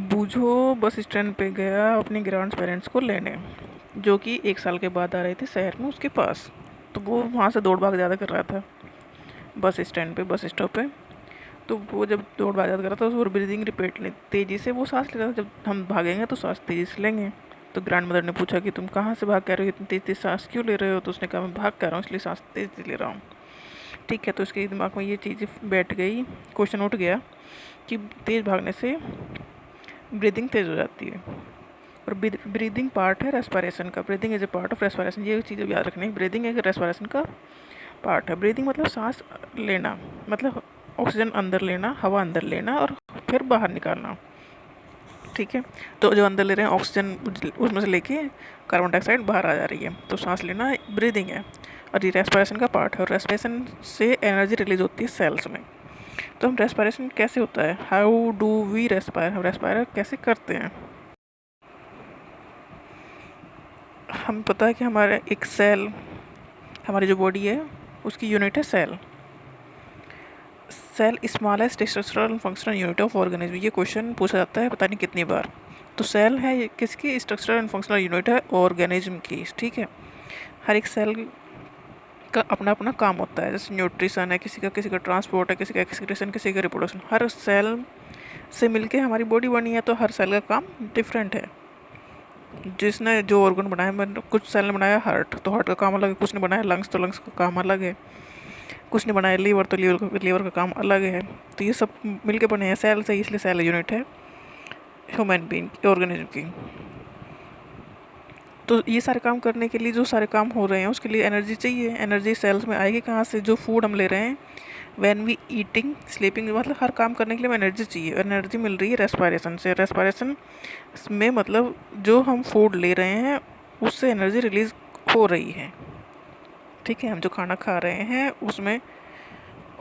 बूझो bus stand पे गया अपने ग्रैंड पेरेंट्स को लेने, जो कि 1 साल के बाद आ रहे थे शहर में उसके पास। तो वो वहाँ से दौड़ भाग ज़्यादा कर रहा था बस स्टैंड पे, बस स्टॉप पे। तो वो जब दौड़ भाग ज़्यादा कर रहा था, उसको ब्रीदिंग रिपीट ले तेज़ी से वो सांस ले रहा था। जब हम भागेंगे तो सांस तेज़ी से लेंगे। तो ग्रैंड मदर ने पूछा कि तुम कहाँ से भाग कर रहे हो, इतनी तेज़ तेज़ सांस क्यों ले रहे हो? तो उसने कहा मैं भाग कर रहा हूँ इसलिए सांस तेज़ ले रहा हूँ। ठीक है, तो उसके दिमाग में ये चीज़ बैठ गई, क्वेश्चन उठ गया कि तेज़ भागने से ब्रीदिंग तेज़ हो जाती है। और ब्रीदिंग पार्ट है रेस्पिरेशन का। Breathing is a part of respiration. ये चीज़ याद रखनी है, ब्रीदिंग एक रेस्पिरेशन का पार्ट है। ब्रीदिंग मतलब सांस लेना, मतलब ऑक्सीजन अंदर लेना, हवा अंदर लेना और फिर बाहर निकालना। ठीक है, तो जो अंदर ले रहे हैं ऑक्सीजन, उसमें से लेके कार्बन डाइऑक्साइड बाहर आ जा रही है, तो सांस लेना ब्रीदिंग है। और ये रेस्पिरेशन का पार्ट है। और रेस्पिरेशन से एनर्जी रिलीज होती है सेल्स में। तो हम रेस्पिरेशन कैसे होता है, हाउ डू वी रेस्पायर, हम रेस्पायर कैसे करते हैं? हम पता है कि हमारा एक सेल, हमारी जो बॉडी है उसकी यूनिट है cell. Cell smallest structural functional unit of organism. ये क्वेश्चन पूछा जाता है पता नहीं कितनी बार। तो सेल है ये किसकी स्ट्रक्चरल एंड फंक्शनल यूनिट है? ऑर्गेनिज्म की। ठीक है, हर एक सेल का अपना अपना काम होता है। जैसे न्यूट्रिशन है किसी का ट्रांसपोर्ट है, किसी का एक्सक्रीशन, किसी का रिप्रोडक्शन। हर सेल से मिलके हमारी बॉडी बनी है, तो हर सेल का काम डिफरेंट है। जिसने जो ऑर्गन बनाया, मैंने कुछ सेल ने बनाया हार्ट, तो हार्ट का काम अलग है। कुछ ने बनाया लंग्स, तो लंग्स का काम अलग है। कुछ ने बनाया लीवर, तो लीवर का काम अलग है। तो ये सब मिलके बने हैं सेल से, इसलिए सेल यूनिट है ह्यूमन बीइंग ऑर्गेनिज्म की। तो ये सारे काम करने के लिए, जो सारे काम हो रहे हैं उसके लिए एनर्जी चाहिए। एनर्जी सेल्स में आएगी कहाँ से? जो फूड हम ले रहे हैं, व्हेन वी ईटिंग, स्लीपिंग, मतलब हर काम करने के लिए हमें एनर्जी चाहिए। एनर्जी मिल रही है रेस्पिरेशन से। रेस्पिरेशन में मतलब जो हम फूड ले रहे हैं उससे एनर्जी रिलीज हो रही है। ठीक है, हम जो खाना खा रहे हैं उसमें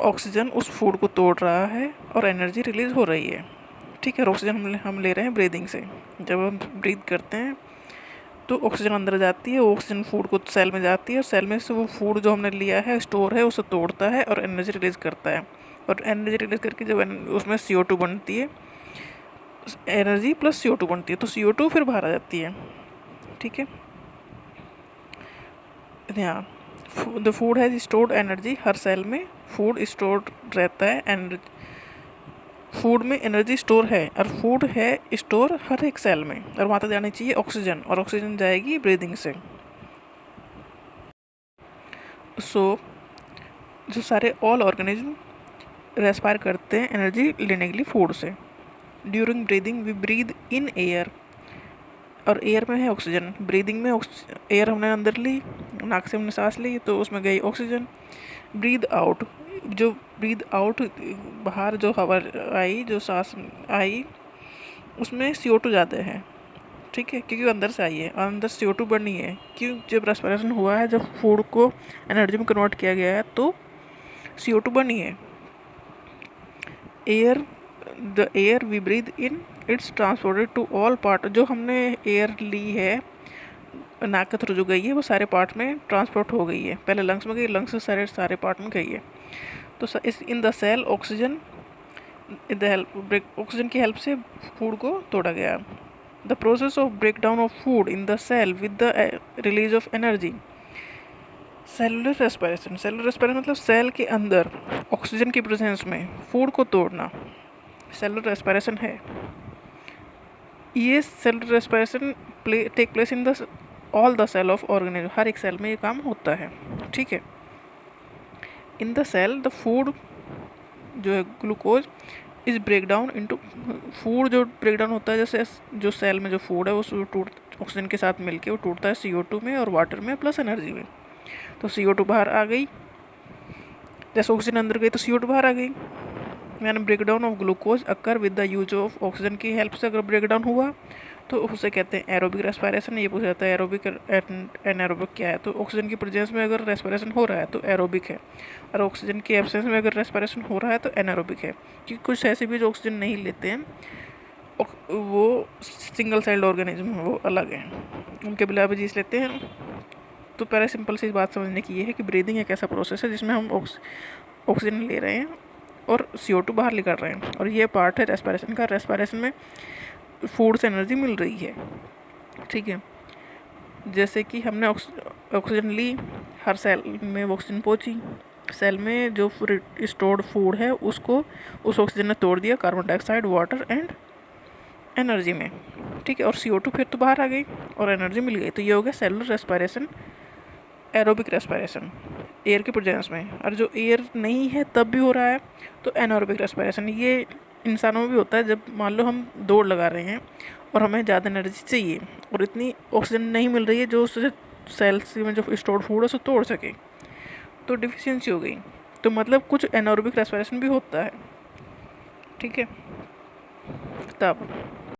ऑक्सीजन उस फूड को तोड़ रहा है और एनर्जी रिलीज हो रही है। ठीक है, ऑक्सीजन हम ले रहे हैं ब्रीदिंग से। जब हम ब्रीथ करते हैं तो ऑक्सीजन अंदर जाती है, ऑक्सीजन फूड को सेल में जाती है, और सेल में से वो फूड जो हमने लिया है स्टोर है उसे तोड़ता है और एनर्जी रिलीज करता है। और एनर्जी रिलीज करके जब उसमें CO2 बनती है, एनर्जी प्लस CO2 बनती है, तो CO2 फिर बाहर आ जाती है। ठीक है, हाँ, the food has stored energy. हर सेल में फूड स्टोर्ड रहता है, एंड फूड में एनर्जी स्टोर है, और फूड है स्टोर हर एक सेल में। और वहाँ तक जानी चाहिए ऑक्सीजन, और ऑक्सीजन जाएगी ब्रीदिंग से। सो जो सारे ऑल ऑर्गेनिज्म रेस्पायर करते हैं एनर्जी लेने के लिए फूड से। During breathing we breathe in air, और एयर में है ऑक्सीजन। ब्रीदिंग में एयर हमने अंदर ली, नाक से हमने सांस ली, तो उसमें गई ऑक्सीजन। ब्रीद आउट, जो ब्रीद आउट बाहर जो हवा आई, जो सांस आई, उसमें CO2 ज़्यादा है। ठीक है, क्योंकि वो अंदर से आई है, अंदर CO2 बनी है। क्यों? जब रेस्पिरेशन हुआ है, जब फूड को एनर्जी में कन्वर्ट किया गया है, तो CO2 बनी है। Air, the air we breathe in it's transported to all part. जो हमने एयर ली है नाक के थ्रू जो गई है, वो सारे पार्ट में ट्रांसपोर्ट हो गई है। पहले लंग्स में गई, लंग्स से सारे सारे पार्ट में गई है। तो इस in the cell oxygen, in the help oxygen की हेल्प से फूड को तोड़ा गया। The process of break down of food in the cell with the release of energy. Cellular respiration, cellular respiration मतलब सेल के अंदर ऑक्सीजन की presence में फूड को तोड़ना, सेलुलर रेस्पिरेशन है। ये cellular respiration take place in the all the cell of organism. हर एक सेल में ये काम होता है। ठीक है, in the cell the food जो है glucose is break down into, food जो ब्रेक डाउन होता है, जैसे जो सेल में जो फूड है वो टूट ऑक्सीजन के साथ मिलके वो टूटता है CO2 में और वाटर में प्लस एनर्जी में। तो CO2 बाहर आ गई, जैसे ऑक्सीजन अंदर गई तो CO2 बाहर आ गई। यानी break down of glucose occur with the use of oxygen की हेल्प से अगर ब्रेक डाउन हुआ तो उसे कहते हैं एरोबिक रेस्पिरेशन। ये पूछा जाता है एरोबिक एनारोबिक क्या है? तो ऑक्सीजन की प्रेजेंस में अगर रेस्पिरेशन हो रहा है तो एरोबिक है, और ऑक्सीजन की एब्सेंस में अगर रेस्पिरेशन हो रहा है तो एनारोबिक है। क्योंकि कुछ ऐसे भी जो ऑक्सीजन नहीं लेते हैं, वो सिंगल सेल्ड ऑर्गेनिज्म है, वो अलग है, उनके बिना भी जीस लेते हैं। तो पहले सिंपल सी बात समझने की ये है कि ब्रीदिंग एक ऐसा प्रोसेस है जिसमें हम ऑक्सीजन ले रहे हैं और CO2 बाहर निकल रहे हैं, और ये पार्ट है रेस्पिरेशन का। रेस्पिरेशन में फूड से एनर्जी मिल रही है, ठीक है। जैसे कि हमने ऑक्सीजन ली, हर सेल में ऑक्सीजन पहुंची, सेल में जो स्टोर्ड फूड है उसको उस ऑक्सीजन ने तोड़ दिया carbon dioxide, water and energy में, ठीक है। और CO2 फिर तो बाहर आ गई और एनर्जी मिल गई। तो ये हो गया cellular respiration, aerobic respiration, air के प्रेजेंस में। और जो एयर नहीं है तब भी हो रहा है तो एनारोबिक रेस्पिरेशन। ये इंसानों में भी होता है, जब मान लो हम दौड़ लगा रहे हैं और हमें ज़्यादा एनर्जी चाहिए और इतनी ऑक्सीजन नहीं मिल रही है जो उससे सेल्स में जो स्टोर्ड फूड है उसे तोड़ सके, तो डिफिशियंसी हो गई। तो मतलब कुछ एनारोबिक रेस्पिरेशन भी होता है, ठीक है। तब